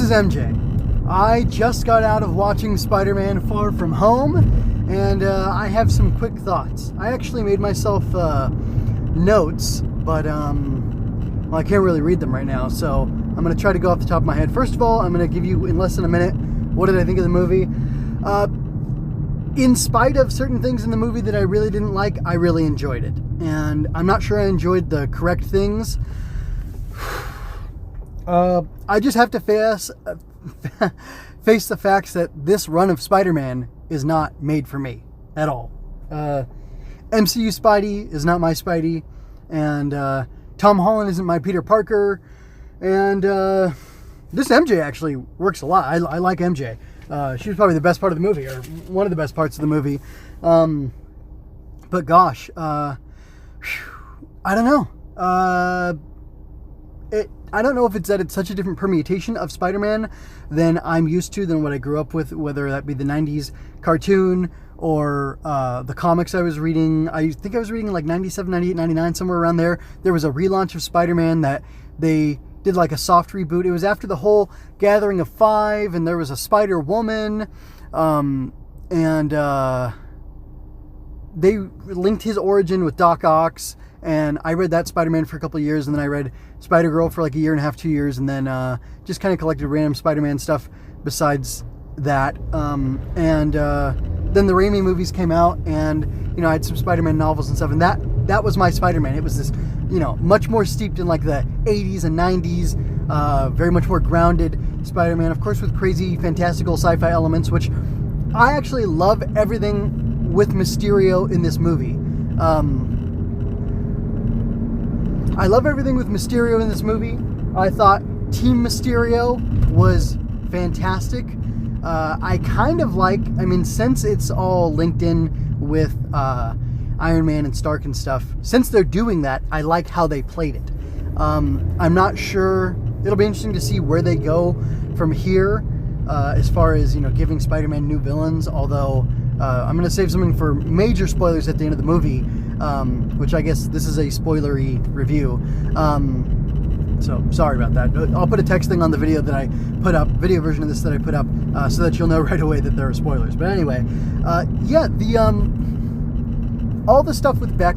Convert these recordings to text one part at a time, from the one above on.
is MJ. I just got out of watching Spider-Man Far From Home, and I have some quick thoughts. I actually made myself notes, but well, I can't really read them right now, so I'm going to try to go off the top of my head. First of all, I'm going to give you, in less than a minute, what did I think of the movie. In spite of certain things in the movie that I really didn't like, I really enjoyed it. And I'm not sure I enjoyed the correct things. I just have to face the facts that this run of Spider-Man is not made for me at all. MCU Spidey is not my Spidey, and Tom Holland isn't my Peter Parker, and this MJ actually works a lot. I like MJ. She was probably the best part of the movie, or one of the best parts of the movie. But gosh, I don't know. I don't know if it's that it's such a different permutation of Spider-Man than I'm used to, than what I grew up with, whether that be the 90s cartoon or the comics I was reading. I think I was reading like 97, 98, 99, somewhere around there. There was a relaunch of Spider-Man that they did like a soft reboot. It was after the whole Gathering of Five, and there was a Spider-Woman, and they linked his origin with Doc Ock, and I read that Spider-Man for a couple of years, and then I read Spider-Girl for like a year and a half, 2 years, and then just kind of collected random Spider-Man stuff besides that. Then the Raimi movies came out, and I had some Spider-Man novels and stuff, and that was my Spider-Man. It was this, much more steeped in like the 80s and 90s, very much more grounded Spider-Man, of course with crazy, fantastical sci-fi elements, which I actually love everything with Mysterio in this movie. I love everything with Mysterio in this movie. I thought Team Mysterio was fantastic. I kind of like, since it's all linked in with Iron Man and Stark and stuff, since they're doing that, I like how they played it. I'm not sure, it'll be interesting to see where they go from here, as far as, giving Spider-Man new villains, although I'm going to save something for major spoilers at the end of the movie, which I guess this is a spoilery review. So sorry about that. I'll put a text thing on the video that I put up, video version of this that I put up, so that you'll know right away that there are spoilers. But anyway, yeah, all the stuff with Beck,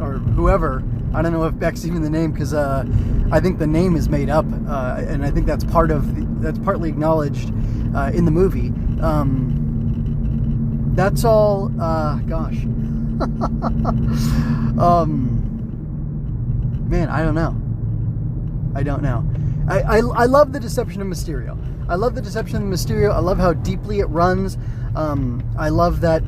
or whoever, I don't know if Beck's even the name, because I think the name is made up, and I think that's partly acknowledged in the movie. That's all, gosh. Man, I don't know. I love the deception of Mysterio. I love how deeply it runs. I love that,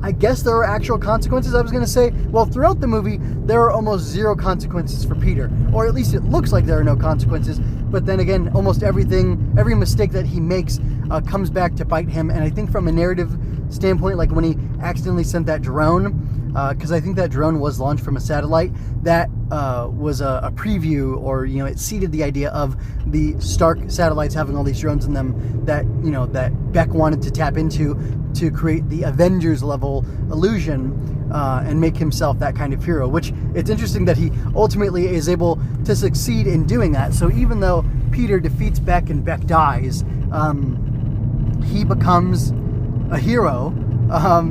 I guess there are actual consequences, I was going to say. Well, throughout the movie, there are almost zero consequences for Peter. Or at least it looks like there are no consequences. But then again, almost every mistake that he makes comes back to bite him. And I think from a narrative standpoint, like when he accidentally sent that drone, because I think that drone was launched from a satellite, that was a preview, or it seeded the idea of the Stark satellites having all these drones in them that that Beck wanted to tap into to create the Avengers level illusion, and make himself that kind of hero, which it's interesting that he ultimately is able to succeed in doing that. So even though Peter defeats Beck and Beck dies, he becomes a hero,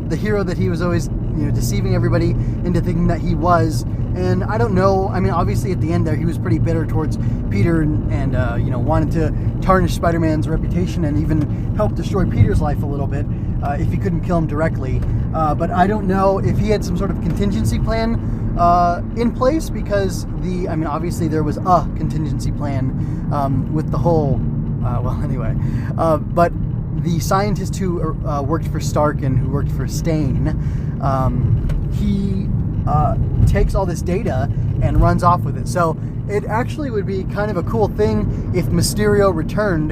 the hero that he was always deceiving everybody into thinking that he was. And I don't know, obviously at the end there he was pretty bitter towards Peter and wanted to tarnish Spider-Man's reputation and even help destroy Peter's life a little bit if he couldn't kill him directly. But I don't know if he had some sort of contingency plan in place, because obviously there was a contingency plan with the whole, but the scientist who worked for Stark and who worked for Stain, he takes all this data and runs off with it. So it actually would be kind of a cool thing if Mysterio returned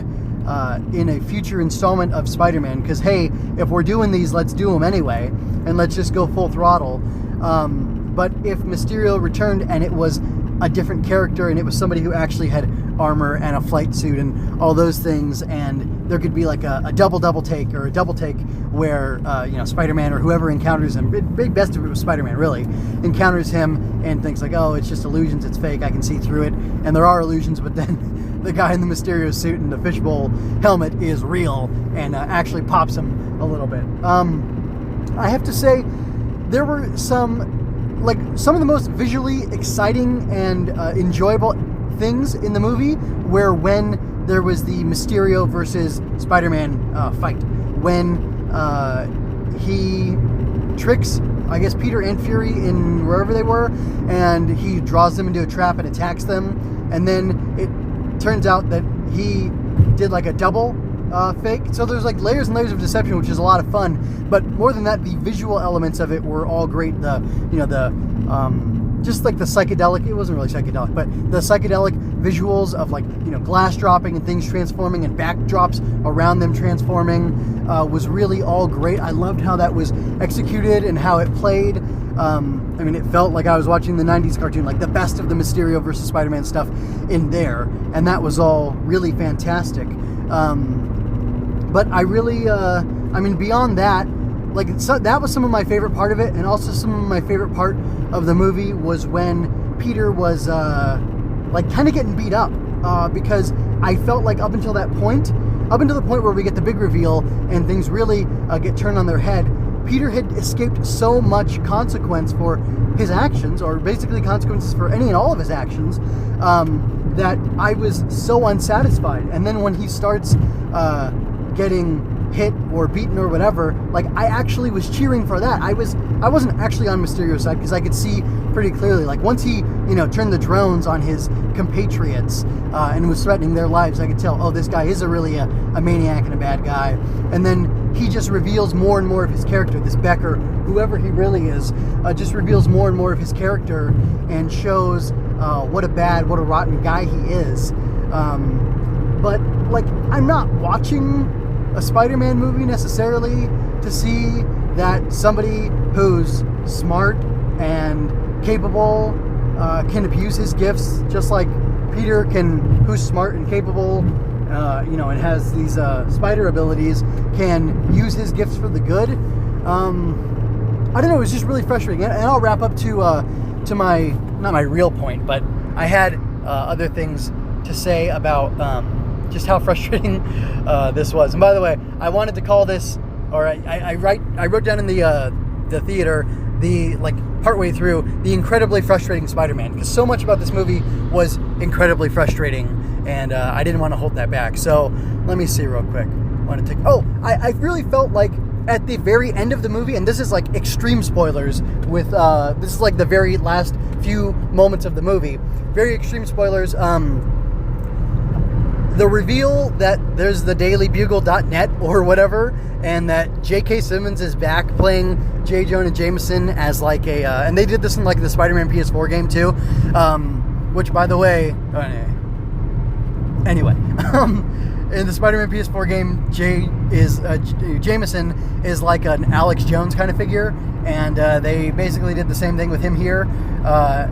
in a future installment of Spider-Man, because hey, if we're doing these, let's do them anyway, and let's just go full throttle. But if Mysterio returned and it was a different character, and it was somebody who actually had armor and a flight suit and all those things, and there could be like a double take, or a double take where Spider-Man or whoever encounters him, big best if it was Spider-Man really, encounters him and thinks like, oh, it's just illusions, it's fake, I can see through it, and there are illusions, but then the guy in the Mysterio suit and the fishbowl helmet is real and actually pops him a little bit. I have to say, there were some of the most visually exciting and enjoyable things in the movie where when there was the Mysterio versus Spider-Man fight, when he tricks, I guess, Peter and Fury in wherever they were, and he draws them into a trap and attacks them, and then it turns out that he did like a double fake. So there's like layers and layers of deception, which is a lot of fun. But more than that, the visual elements of it were all great. Just like the psychedelic, it wasn't really psychedelic, but the psychedelic visuals of like, glass dropping and things transforming and backdrops around them transforming was really all great. I loved how that was executed and how it played. It felt like I was watching the 90s cartoon, like the best of the Mysterio versus Spider-Man stuff in there, and that was all really fantastic. But I really, beyond that, that was some of my favorite part of it, and also some of my favorite part of the movie was when Peter was kind of getting beat up, because I felt like up until the point where we get the big reveal and things really get turned on their head, Peter had escaped so much consequence for his actions, or basically consequences for any and all of his actions, that I was so unsatisfied. And then when he starts getting hit or beaten or whatever, I actually was cheering for that. I wasn't actually on Mysterio's side, because I could see pretty clearly, once he turned the drones on his compatriots and was threatening their lives, I could tell, oh, this guy is really a maniac and a bad guy. And then he just reveals more and more of his character. This Becker, whoever he really is, just reveals more and more of his character and shows what a rotten guy he is. But I'm not watching a Spider-Man movie necessarily to see that somebody who's smart and capable can abuse his gifts, just like Peter who's smart and capable, and has these spider abilities, can use his gifts for the good. I don't know, it was just really frustrating. And I'll wrap up to my, not my real point, but I had other things to say about just how frustrating this was. And by the way, I wanted to call this, or I wrote down in the theater, partway through, the incredibly frustrating Spider-Man, because so much about this movie was incredibly frustrating, and I didn't want to hold that back. So let me see real quick. I really felt like at the very end of the movie, and this is extreme spoilers with this is the very last few moments of the movie, very extreme spoilers. The reveal that there's the dailybugle.net or whatever, and that J.K. Simmons is back playing J. Jonah Jameson as and they did this in the Spider-Man PS4 game too, which, by the way, in the Spider-Man PS4 game, Jameson is like an Alex Jones kind of figure, and they basically did the same thing with him here,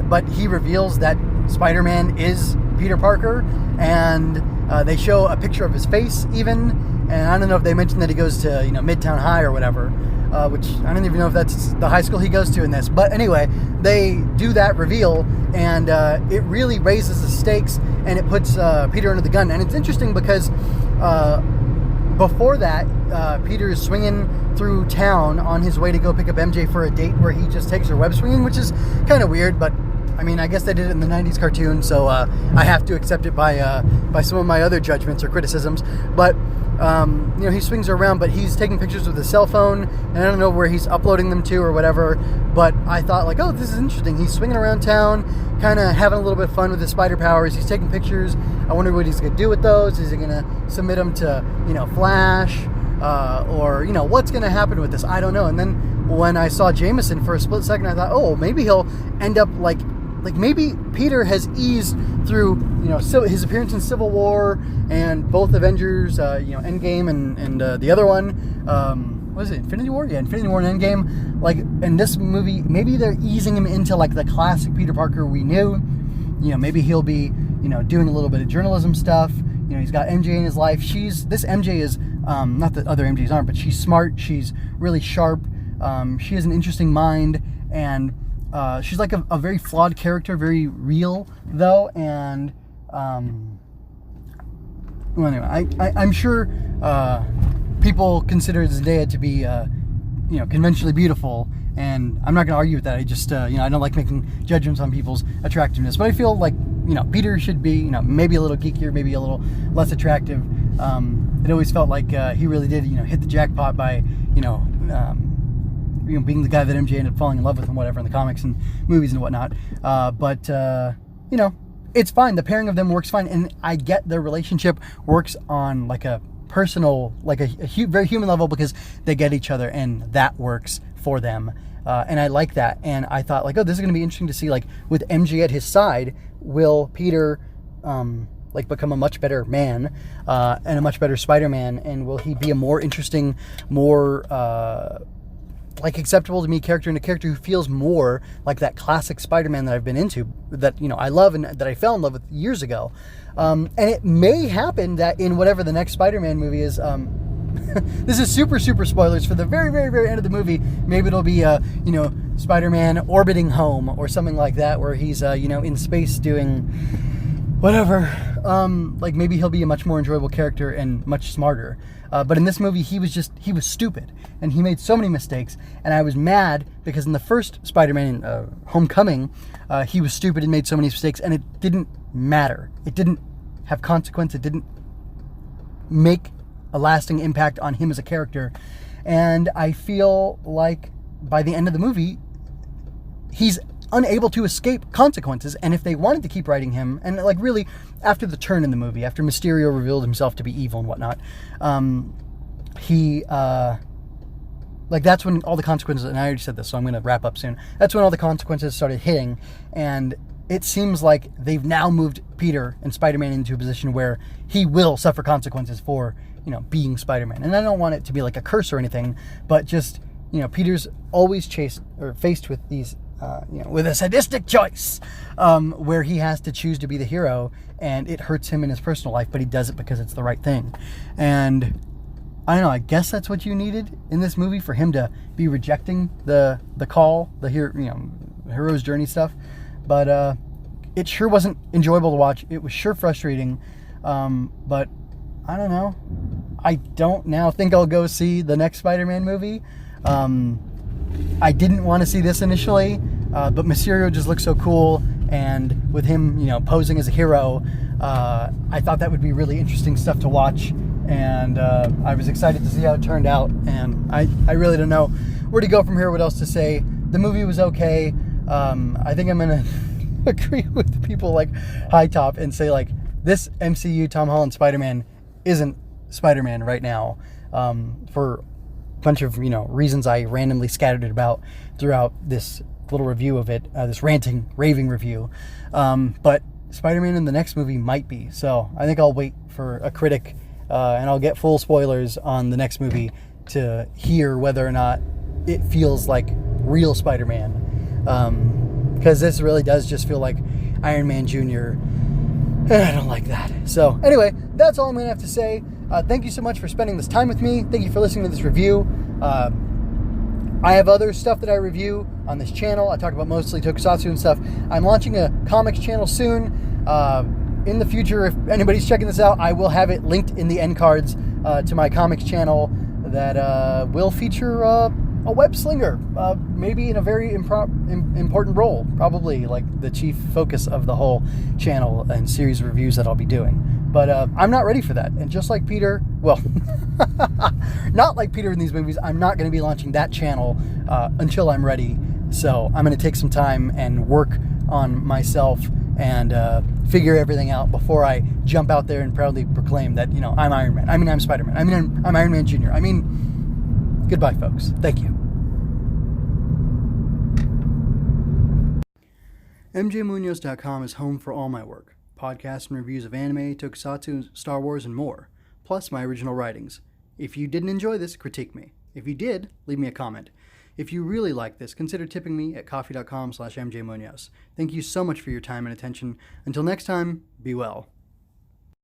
but he reveals that Spider-Man is Peter Parker, and they show a picture of his face even, and I don't know if they mentioned that he goes to Midtown High or whatever, which I don't even know if that's the high school he goes to in this. But anyway, they do that reveal, and it really raises the stakes, and it puts Peter under the gun. And it's interesting because before that, Peter is swinging through town on his way to go pick up MJ for a date, where he just takes her web swinging, which is kind of weird, but I guess they did it in the 90s cartoon, so I have to accept it by some of my other judgments or criticisms. But he swings her around, but he's taking pictures with his cell phone, and I don't know where he's uploading them to or whatever. But I thought, oh, this is interesting. He's swinging around town, kind of having a little bit of fun with his spider powers. He's taking pictures. I wonder what he's going to do with those. Is he going to submit them to, Flash? Or, what's going to happen with this? I don't know. And then when I saw Jameson for a split second, I thought, oh, maybe he'll end up maybe Peter has eased through, his appearance in Civil War and both Avengers, Endgame and the other one, what is it, Infinity War? Yeah, Infinity War and Endgame. In this movie, maybe they're easing him into the classic Peter Parker we knew. Maybe he'll be, doing a little bit of journalism stuff. He's got MJ in his life. This MJ is, not that other MJs aren't, but she's smart. She's really sharp. She has an interesting mind, and she's a very flawed character, very real though, and well, anyway, I'm sure people consider Zendaya to be, conventionally beautiful, and I'm not going to argue with that. I just, I don't like making judgments on people's attractiveness, but I feel like, Peter should be, maybe a little geekier, maybe a little less attractive. It always felt like he really did, hit the jackpot by, being the guy that MJ ended up falling in love with and whatever in the comics and movies and whatnot. But it's fine. The pairing of them works fine, and I get their relationship works on like a personal, like a very human level, because they get each other and that works for them. And I like that. And I thought, like, oh, this is going to be interesting to see, like, with MJ at his side, will Peter become a much better man and a much better Spider-Man, and will he be a more interesting, more acceptable to me character, and a character who feels more like that classic Spider-Man that I've been into, that I love and that I fell in love with years ago. And it may happen that in whatever the next Spider-Man movie is, this is super spoilers for the very, very, very end of the movie. Maybe it'll be Spider-Man orbiting home or something like that, where he's in space doing whatever. Maybe he'll be a much more enjoyable character and much smarter. But in this movie, he was stupid, and he made so many mistakes, and I was mad because in the first Spider-Man Homecoming, he was stupid and made so many mistakes, and it didn't matter. It didn't have consequence. It didn't make a lasting impact on him as a character. And I feel like by the end of the movie, he's unable to escape consequences. And if they wanted to keep writing him, and really after the turn in the movie, after Mysterio revealed himself to be evil and whatnot, that's when all the consequences, and I already said this, so I'm going to wrap up soon. That's when all the consequences started hitting, and it seems like they've now moved Peter and Spider-Man into a position where he will suffer consequences for, being Spider-Man. And I don't want it to be like a curse or anything, but just, Peter's always faced with these, with a sadistic choice, where he has to choose to be the hero, and it hurts him in his personal life, but he does it because it's the right thing. And I don't know, I guess that's what you needed in this movie, for him to be rejecting the call, the hero's journey stuff. But it sure wasn't enjoyable to watch. It was sure frustrating. But I don't know. I don't now think I'll go see the next Spider-Man movie. I didn't want to see this initially, but Mysterio just looks so cool, and with him, posing as a hero, I thought that would be really interesting stuff to watch, and I was excited to see how it turned out, and I really don't know where to go from here, what else to say. The movie was okay. I think I'm going to agree with people like High Top and say, like, this MCU Tom Holland Spider-Man isn't Spider-Man right now, for a bunch of, reasons I randomly scattered it about throughout this little review of it, this ranting, raving review. But Spider-Man in the next movie might be. So I think I'll wait for a critic, and I'll get full spoilers on the next movie to hear whether or not it feels like real Spider-Man. Because this really does just feel like Iron Man Jr., and I don't like that. So anyway, that's all I'm going to have to say. Thank you so much for spending this time with me. Thank you for listening to this review. I have other stuff that I review on this channel. I talk about mostly tokusatsu and stuff. I'm launching a comics channel soon. In the future, if anybody's checking this out, I will have it linked in the end cards to my comics channel that will feature a web slinger, maybe in a very important role, probably like the chief focus of the whole channel and series of reviews that I'll be doing. But I'm not ready for that. And just like Peter, well, not like Peter in these movies, I'm not going to be launching that channel until I'm ready. So I'm going to take some time and work on myself and figure everything out before I jump out there and proudly proclaim that, I'm Iron Man. I mean, I'm Spider-Man. I mean, I'm Iron Man Jr. I mean, goodbye, folks. Thank you. MJMunoz.com is home for all my work. Podcasts and reviews of anime, tokusatsu, Star Wars, and more, plus my original writings. If you didn't enjoy this, critique me. If you did, leave me a comment. If you really like this, consider tipping me at coffee.com/MJMunoz. Thank you so much for your time and attention. Until next time, be well.